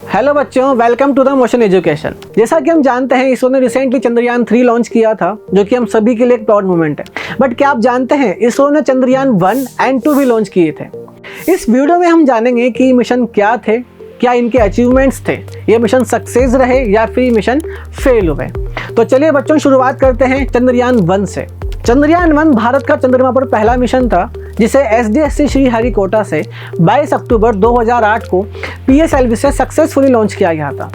Hello बच्चों, welcome to the Motion Education. जैसा कि हम जानते हैं इसरो ने रिसेंटली चंद्रयान 3 लॉन्च किया था, जो कि हम सभी के लिए एक प्राउड मोमेंट है। बट क्या आप जानते हैं इसरो ने चंद्रयान 1 एंड 2 भी लॉन्च किए थे। इस वीडियो में हम जानेंगे कि मिशन क्या थे, क्या इनके अचीवमेंट्स थे, ये मिशन सक्सेस रहे या फिर मिशन फेल हुए। तो चलिए बच्चों, शुरुआत करते हैं चंद्रयान 1 से। चंद्रयान 1 भारत का चंद्रमा पर पहला मिशन था, जिसे SDSC श्रीहरिकोटा से 22 अक्टूबर 2008 को PSLV से सक्सेसफुली लॉन्च किया गया था।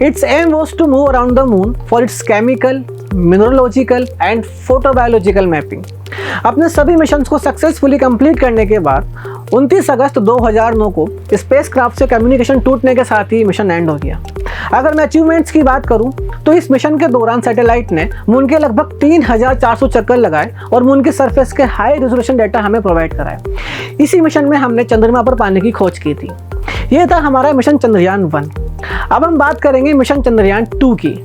Its aim was to move around the moon for its chemical, mineralogical and photobiological mapping. अपने सभी मिशंस को सक्सेसफुली कंप्लीट करने के बाद 29 अगस्त 2009 को स्पेसक्राफ्ट से कम्युनिकेशन टूटने के साथ ही मिशन एंड हो गया। अगर मैं अचीवमेंट्स की बात करूं तो इस मिशन के दौरान सैटेलाइट ने मून के लगभग 3400 चक्कर लगाए और मून के सरफेस के हाई रेजोल्यूशन डाटा हमें प्रोवाइड कराए। इसी मिशन में हमने चंद्रमा पर पानी की खोज की थी। ये था हमारा मिशन चंद्रयान 1। अब हम बात करेंगे मिशन चंद्रयान 2 की।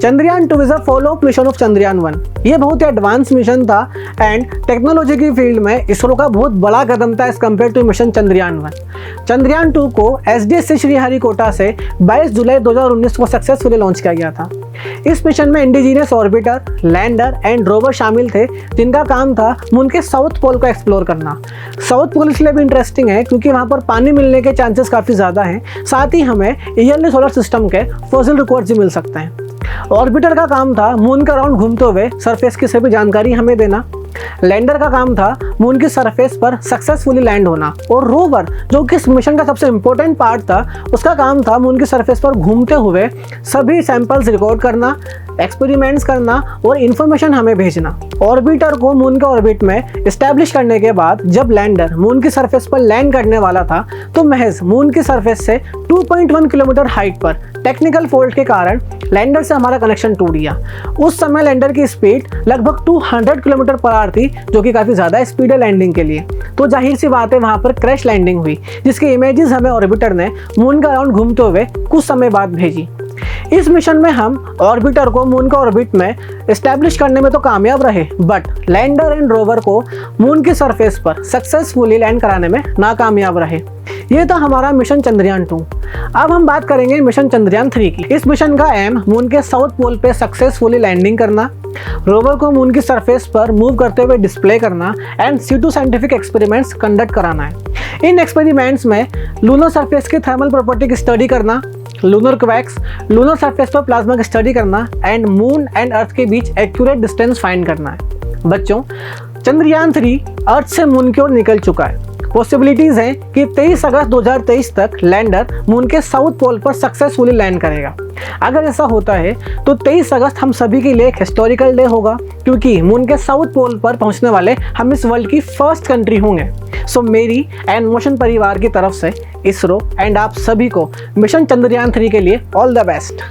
Chandrayaan 2 is a follow up mission of Chandrayaan 1। ये बहुत ही एडवांस मिशन था एंड टेक्नोलॉजी की फील्ड में इसरो का बहुत बड़ा कदम था as compare to mission Chandrayaan 1। Chandrayaan 2 को SDSC श्रीहरिकोटा से 22 जुलाई 2019 को सक्सेसफुली लॉन्च किया गया था। इस मिशन में indigenous orbiter, lander and rover शामिल थे, जिनका काम था मून के साउथ पोल को एक्सप्लोर करना। साउथ पोल इसलिए भी इंटरेस्टिंग है क्योंकि वहाँ पर पानी मिलने के चांसेस काफ़ी ज़्यादा हैं, साथ ही हमें ईयरली सोलर सिस्टम के फॉसिल रिकॉर्ड्स भी मिल सकते हैं। ऑर्बिटर का काम था मून के अराउंड घूमते हुए सरफेस की सभी जानकारी हमें देना। लैंडर का काम था मून की सरफेस पर सक्सेसफुली लैंड होना, और रोवर, जो कि इस मिशन का सबसे इंपॉर्टेंट पार्ट था, उसका काम था मून की सरफेस पर घूमते हुए सभी सैंपल्स रिकॉर्ड करना, एक्सपेरिमेंट्स करना और इन्फॉर्मेशन हमें भेजना। ऑर्बिटर को मून के ऑर्बिट में एस्टैब्लिश करने के बाद जब लैंडर मून की सरफेस पर लैंड करने वाला था तो महज मून की सरफेस से 2.1 किलोमीटर हाइट पर टेक्निकल फॉल्ट के कारण लैंडर से हमारा कनेक्शन टूट गया। उस समय लैंडर की स्पीड लगभग 200 किलोमीटर पर आवर थी, जो कि काफ़ी ज़्यादा स्पीड है लैंडिंग के लिए। तो जाहिर सी बात है वहाँ पर क्रैश लैंडिंग हुई, जिसकी इमेजेस हमें ऑर्बिटर ने मून का अराउंड घूमते हुए कुछ समय बाद भेजी। इस मिशन में हम ऑर्बिटर को मून का ऑर्बिट में एस्टैब्लिश करने में तो कामयाब रहे, बट लैंडर एंड रोवर को मून की सरफेस पर सक्सेसफुली लैंड कराने में नाकामयाब रहे। ये था हमारा मिशन चंद्रयान 2। अब हम बात करेंगे मिशन चंद्रयान 3 की। इस मिशन का एम मून के साउथ पोल पे सक्सेसफुली लैंडिंग करना, रोवर को मून की सरफेस पर मूव करते हुए डिस्प्ले करना and C2 scientific experiments conduct कराना है। इन एक्सपेरिमेंट्स में लूनर सरफेस की थर्मल प्रॉपर्टी की स्टडी करना, लूनर क्वैक्स, लूनर सरफेस पर प्लाज्मा की स्टडी करना एंड मून एंड अर्थ के बीच एक्यूरेट डिस्टेंस फाइंड करना है। बच्चों, चंद्रयान 3 अर्थ से मून की ओर निकल चुका है। पॉसिबिलिटीज हैं कि 23 अगस्त 2023 तक लैंडर मून के साउथ पोल पर सक्सेसफुली लैंड करेगा। अगर ऐसा होता है तो 23 अगस्त हम सभी के लिए एक हिस्टोरिकल डे होगा, क्योंकि मून के साउथ पोल पर पहुंचने वाले हम इस वर्ल्ड की फर्स्ट कंट्री होंगे। सो मेरी एंड मोशन परिवार की तरफ से इसरो एंड आप सभी को मिशन चंद्रयान 3 के लिए ऑल द बेस्ट।